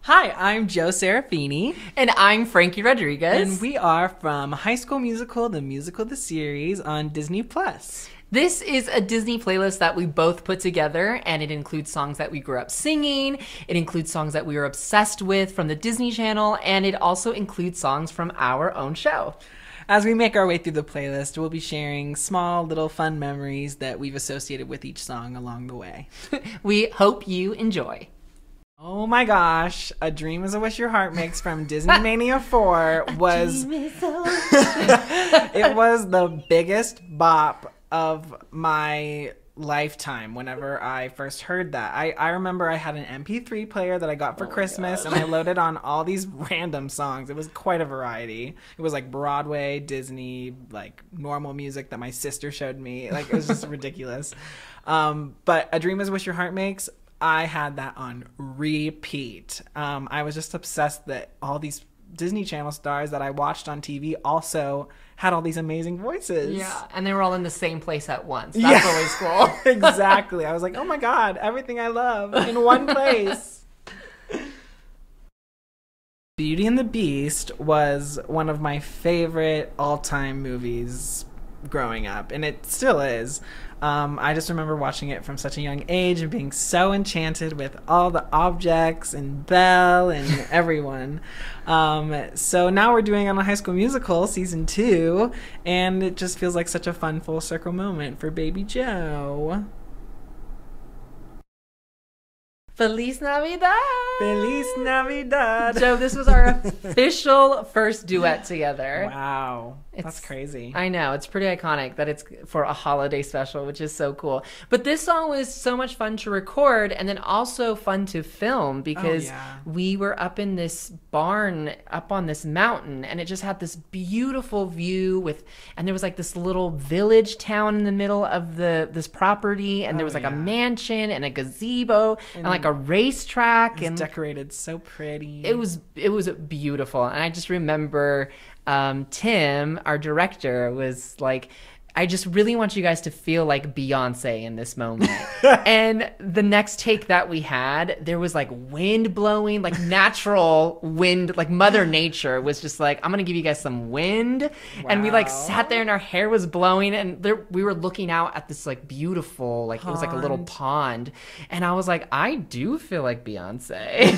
Hi, I'm Joe Serafini. And I'm Frankie Rodriguez. And we are from High School Musical, the musical, the series on Disney+. This is a Disney playlist that we both put together, and it includes songs that we grew up singing, it includes songs that we were obsessed with from the Disney Channel, and it also includes songs from our own show. As we make our way through the playlist, we'll be sharing small, little fun memories that we've associated with each song along the way. We hope you enjoy. Oh my gosh, A Dream is a Wish Your Heart Makes from Disney Mania 4 was... it was the biggest bop of my lifetime whenever I first heard that. I remember I had an MP3 player that I got for Christmas, and I loaded on all these random songs. It was quite a variety. It was like Broadway, Disney, like normal music that my sister showed me. Like, it was just ridiculous. But A Dream is a Wish Your Heart Makes, I had that on repeat. I was just obsessed that all these Disney Channel stars that I watched on TV also had all these amazing voices. Yeah, and they were all in the same place at once. That's always cool. Exactly. I was like, oh my God, everything I love in one place. Beauty and the Beast was one of my favorite all-time movies growing up, and it still is. I just remember watching it from such a young age and being so enchanted with all the objects and Belle and everyone. So now we're doing on a High School Musical season 2, and it just feels like such a fun full circle moment for baby Joe. Feliz Navidad! Feliz Navidad! Joe, this was our official first duet together. Wow. That's crazy. I know. It's pretty iconic that it's for a holiday special, which is so cool. But this song was so much fun to record and then also fun to film because we were up in this barn up on this mountain, and it just had this beautiful view and there was like this little village town in the middle of this property, and there was like a mansion and a gazebo and like a racetrack, and decorated so pretty. It was beautiful. And I just remember Tim, our director, was like, I just really want you guys to feel like Beyonce in this moment. And the next take that we had, there was like wind blowing, like natural wind, like Mother Nature was just like, I'm gonna give you guys some wind. Wow. And we like sat there and our hair was blowing, and we were looking out at this like beautiful, like it was like a little pond. And I was like, I do feel like Beyonce.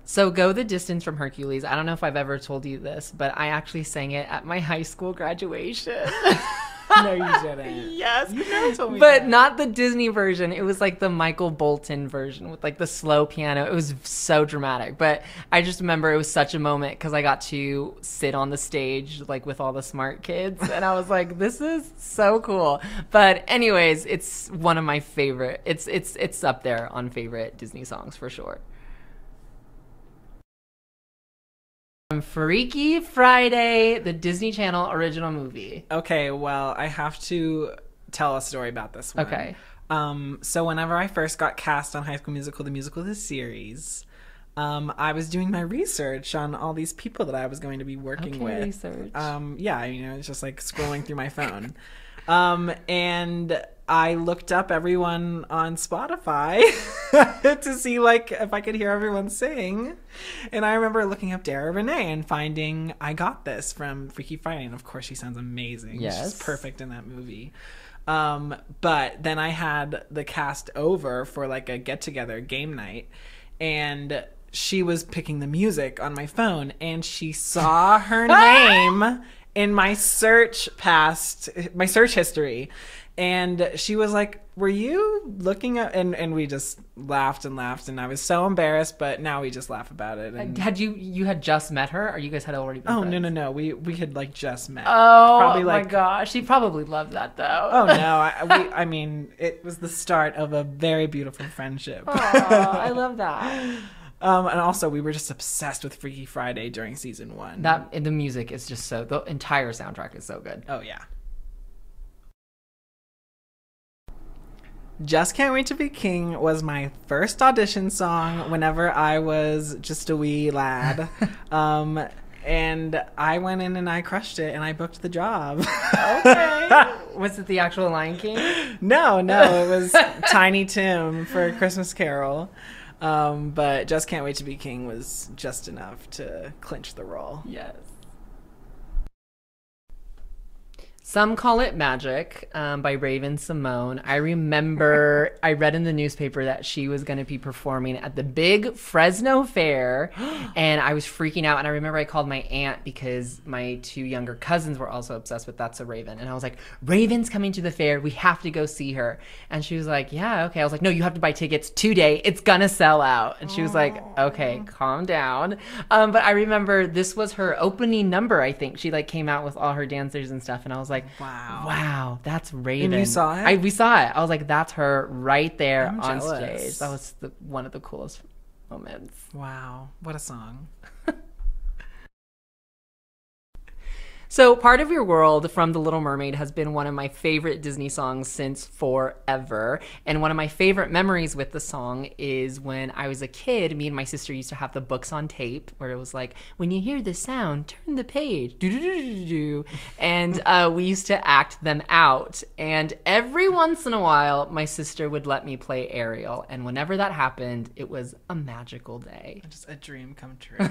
So Go the Distance from Hercules. I don't know if I've ever told you this, but I actually sang it at my high school graduation. No, you didn't. Yes. You never told me But that. not the Disney version. It was like the Michael Bolton version with like the slow piano. It was so dramatic. But I just remember it was such a moment because I got to sit on the stage like with all the smart kids. And I was like, this is so cool. But anyways, it's one of my favorite. It's up there on favorite Disney songs for sure. Freaky Friday, the Disney Channel original movie. Okay, well, I have to tell a story about this one. Okay. So whenever I first got cast on High School Musical, the musical, the series, I was doing my research on all these people that I was going to be working with. Research. Yeah, it's just like scrolling through my phone. And I looked up everyone on Spotify to see like if I could hear everyone sing. And I remember looking up Dara Renee and finding I Got This from Freaky Friday. And of course she sounds amazing. Yes. She's perfect in that movie. But then I had the cast over for like a get-together game night, and she was picking the music on my phone, and she saw her name in my search history. And she was like, were you looking at, and we just laughed and laughed, and I was so embarrassed, but now we just laugh about it. And Had you had just met her, or you guys had already been friends? No. We had like just met. Oh, probably my like, gosh. She probably loved that though. Oh no. I mean, it was the start of a very beautiful friendship. Oh, I love that. And also we were just obsessed with Freaky Friday during season 1. The music is just the entire soundtrack is so good. Oh yeah. Just Can't Wait to Be King was my first audition song whenever I was just a wee lad. And I went in and I crushed it and I booked the job. Okay. Was it the actual Lion King? No, it was Tiny Tim for Christmas Carol. But Just Can't Wait to Be King was just enough to clinch the role. Yes. Some Call It Magic by Raven Simone. I remember I read in the newspaper that she was going to be performing at the big Fresno Fair, and I was freaking out. And I remember I called my aunt because my 2 younger cousins were also obsessed with That's a Raven. And I was like, Raven's coming to the fair. We have to go see her. And she was like, yeah, okay. I was like, no, you have to buy tickets today. It's going to sell out. And she was like, okay, calm down. But I remember this was her opening number, I think. She like came out with all her dancers and stuff. And I was like, wow, that's Raven. And you saw it? We saw it. I was like, that's her right there on jealous. stage. That was one of the coolest moments. Wow, what a song. So Part of Your World from The Little Mermaid has been one of my favorite Disney songs since forever. And one of my favorite memories with the song is when I was a kid, me and my sister used to have the books on tape where it was like, when you hear the sound, turn the page. And we used to act them out. And every once in a while, my sister would let me play Ariel. And whenever that happened, it was a magical day. Just a dream come true.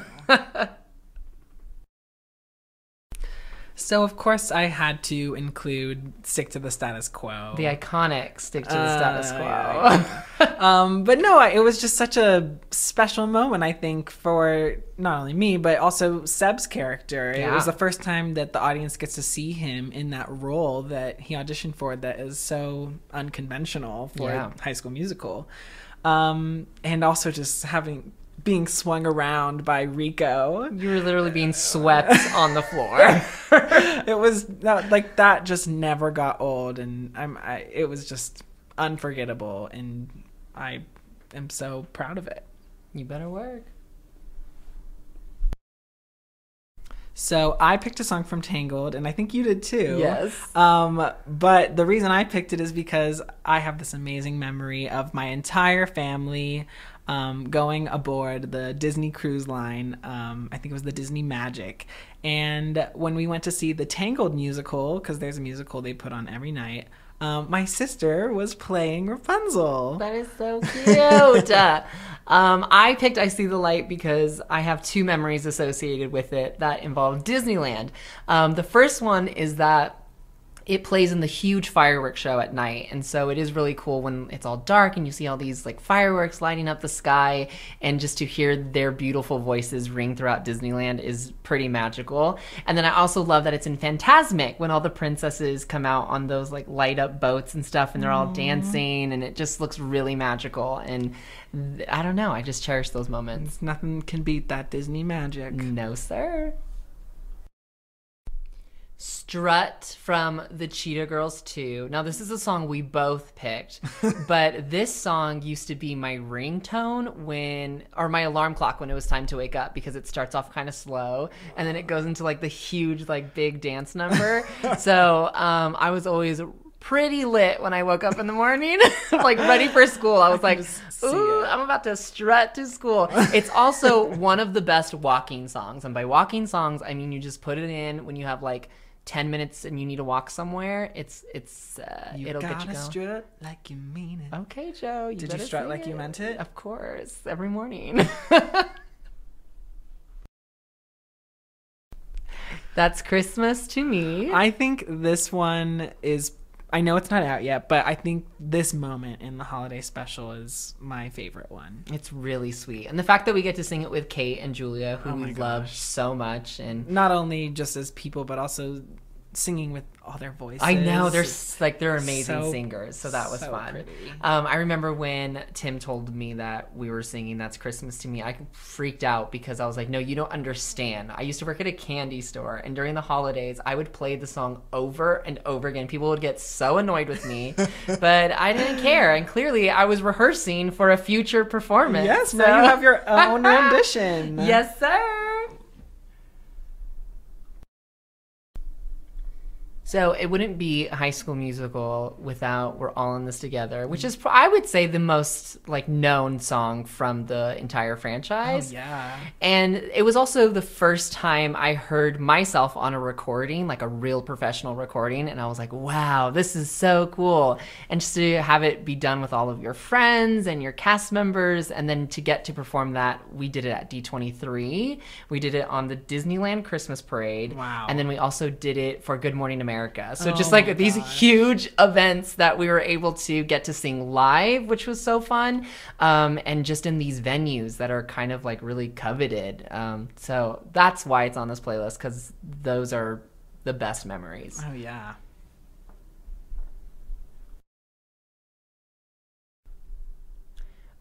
So, of course, I had to include Stick to the Status Quo. The iconic Stick to the Status Quo. Yeah. But no, it was just such a special moment, I think, for not only me, but also Seb's character. Yeah. It was the first time that the audience gets to see him in that role that he auditioned for that is so unconventional for a High School Musical. And also just being swung around by Rico. You were literally being swept on the floor. It was that just never got old, and it was just unforgettable, and I am so proud of it. You better work. So I picked a song from Tangled, and I think you did too. Yes. But the reason I picked it is because I have this amazing memory of my entire family going aboard the Disney Cruise Line. I think it was the Disney Magic. And when we went to see the Tangled musical, because there's a musical they put on every night, my sister was playing Rapunzel. That is so cute. I picked I See the Light because I have 2 memories associated with it that involve Disneyland. The first one is that it plays in the huge fireworks show at night, and so it is really cool when it's all dark and you see all these like fireworks lighting up the sky, and just to hear their beautiful voices ring throughout Disneyland is pretty magical. And then I also love that it's in Fantasmic when all the princesses come out on those like light up boats and stuff, and they're all dancing, and it just looks really magical. And I don't know, I just cherish those moments. Nothing can beat that Disney magic. No, sir. Strut from the Cheetah Girls 2. Now, this is a song we both picked, but this song used to be my ringtone or my alarm clock when it was time to wake up, because it starts off kind of slow and then it goes into like the huge, like big dance number. So I was always pretty lit when I woke up in the morning, like ready for school. I was like, ooh, I'm about to strut to school. It's also one of the best walking songs. And by walking songs, I mean you just put it in when you have like 10 minutes and you need to walk somewhere. It'll get you going. Strut like you mean it. Okay, Joe. Did you strut like you meant it? Of course, every morning. That's Christmas to me. I think this one is, I know it's not out yet, but I think this moment in the holiday special is my favorite one. It's really sweet. And the fact that we get to sing it with Kate and Julia, who we love so much. And not only just as people, but also singing with all their voices. I know, they're amazing singers, so that was fun. Pretty. I remember when Tim told me that we were singing That's Christmas to Me, I freaked out because I was like, no, you don't understand. I used to work at a candy store, and during the holidays, I would play the song over and over again. People would get so annoyed with me, but I didn't care, and clearly I was rehearsing for a future performance. Yes, so. Now you have your own rendition. Yes, sir. So it wouldn't be High School Musical without We're All in This Together, which is, I would say, the most like known song from the entire franchise. Oh, yeah. And it was also the first time I heard myself on a recording, like a real professional recording. And I was like, wow, this is so cool. And just to have it be done with all of your friends and your cast members, and then to get to perform that, we did it at D23. We did it on the Disneyland Christmas Parade. Wow. And then we also did it for Good Morning America. So just Oh like my these gosh. huge events that we were able to get to sing live, which was so fun. And just in these venues that are kind of like really coveted. So that's why it's on this playlist, because those are the best memories. Oh, yeah.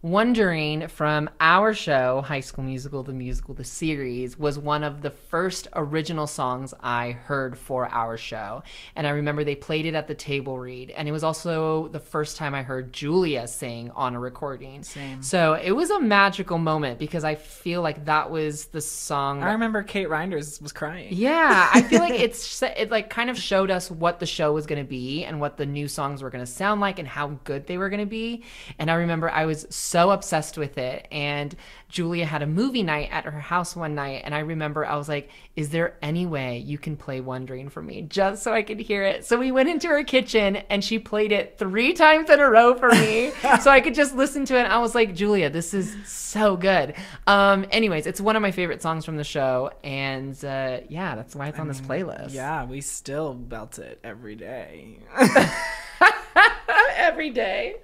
Wondering from our show, High School Musical, the series, was one of the first original songs I heard for our show. And I remember they played it at the table read. And it was also the first time I heard Julia sing on a recording. Same. So it was a magical moment because I feel like that was the song. I remember Kate Reinders was crying. Yeah, I feel like it like kind of showed us what the show was going to be and what the new songs were going to sound like and how good they were going to be. And I remember I was so obsessed with it, and Julia had a movie night at her house one night, and I remember I was like, is there any way you can play Wondering for me just so I could hear it? So we went into her kitchen and she played it 3 times in a row for me so I could just listen to it. And I was like, Julia, this is so good. Anyways, it's one of my favorite songs from the show, and yeah, that's why it's on this playlist. Yeah, we still belt it every day. Every day.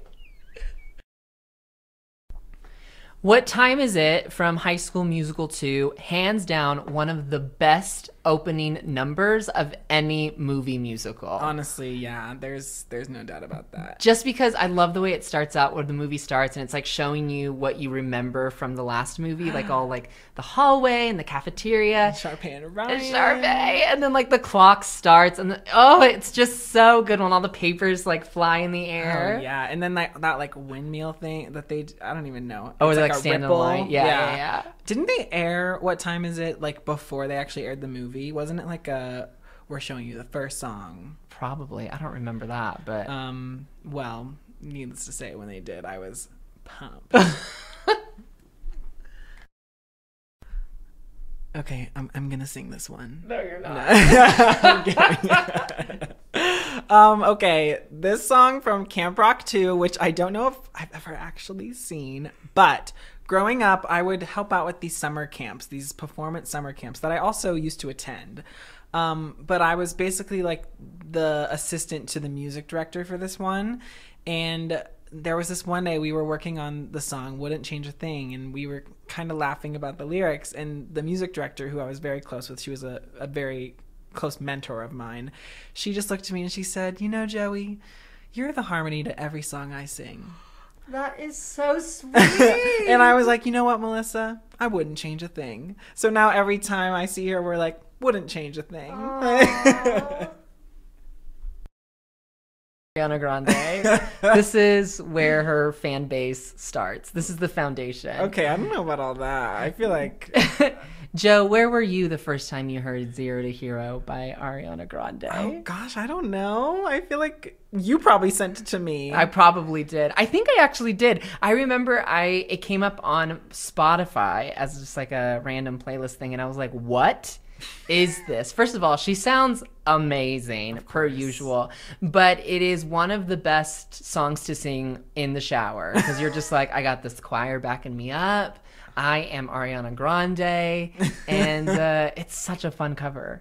What Time Is It from High School Musical 2, hands down one of the best opening numbers of any movie musical. Honestly, yeah, there's no doubt about that. Just because I love the way it starts out, where the movie starts and it's like showing you what you remember from the last movie, like all like the hallway and the cafeteria. Sharpay and Ryan. Sharpay, and then like the clock starts, and it's just so good when all the papers like fly in the air. Oh, yeah, and then that like windmill thing that I don't even know. Oh, It's they like stand in ripple. line. Yeah. Didn't they air What Time Is It like before they actually aired the movie? Wasn't it like we're showing you the first song? Probably. I don't remember that, but well, needless to say, when they did, I was pumped. Okay, I'm gonna sing this one. No, you're not. I'm kidding. Okay, this song from Camp Rock 2, which I don't know if I've ever actually seen, but growing up, I would help out with these summer camps, these performance summer camps that I also used to attend. But I was basically like the assistant to the music director for this one, and there was this one day we were working on the song Wouldn't Change a Thing, and we were kind of laughing about the lyrics, and the music director, who I was very close with, she was a very close mentor of mine, she just looked at me and she said, you know, Joey, you're the harmony to every song I sing. That is so sweet. And I was like, you know what, Melissa? I wouldn't change a thing. So now every time I see her, we're like, wouldn't change a thing. Ariana Grande. This is where her fan base starts. This is the foundation. Okay, I don't know about all that. I feel like... Joe, where were you the first time you heard Zero to Hero by Ariana Grande? Oh, gosh, I don't know. I feel like you probably sent it to me. I probably did. I think I actually did. I remember it came up on Spotify as just like a random playlist thing, and I was like, what is this? First of all, she sounds amazing per usual, but it is one of the best songs to sing in the shower because you're just like, I got this choir backing me up. I am Ariana Grande, and it's such a fun cover.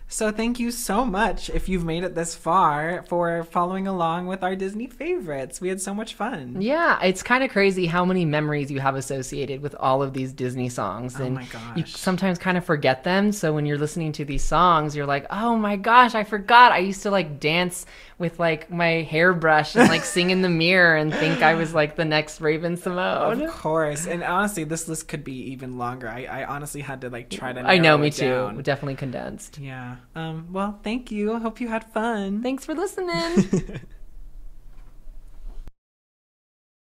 So thank you so much, if you've made it this far, for following along with our Disney favorites. We had so much fun. Yeah, it's kind of crazy how many memories you have associated with all of these Disney songs. Oh And my gosh. you sometimes kind of forget them. So when you're listening to these songs, you're like, oh my gosh, I forgot. I used to like dance with like my hairbrush and like sing in the mirror and think I was like the next Raven Simone. Of course. And honestly, this list could be even longer. I honestly had to like try to I know, narrow me it too. down. Definitely condensed. Yeah. Well, thank you. I hope you had fun. Thanks for listening.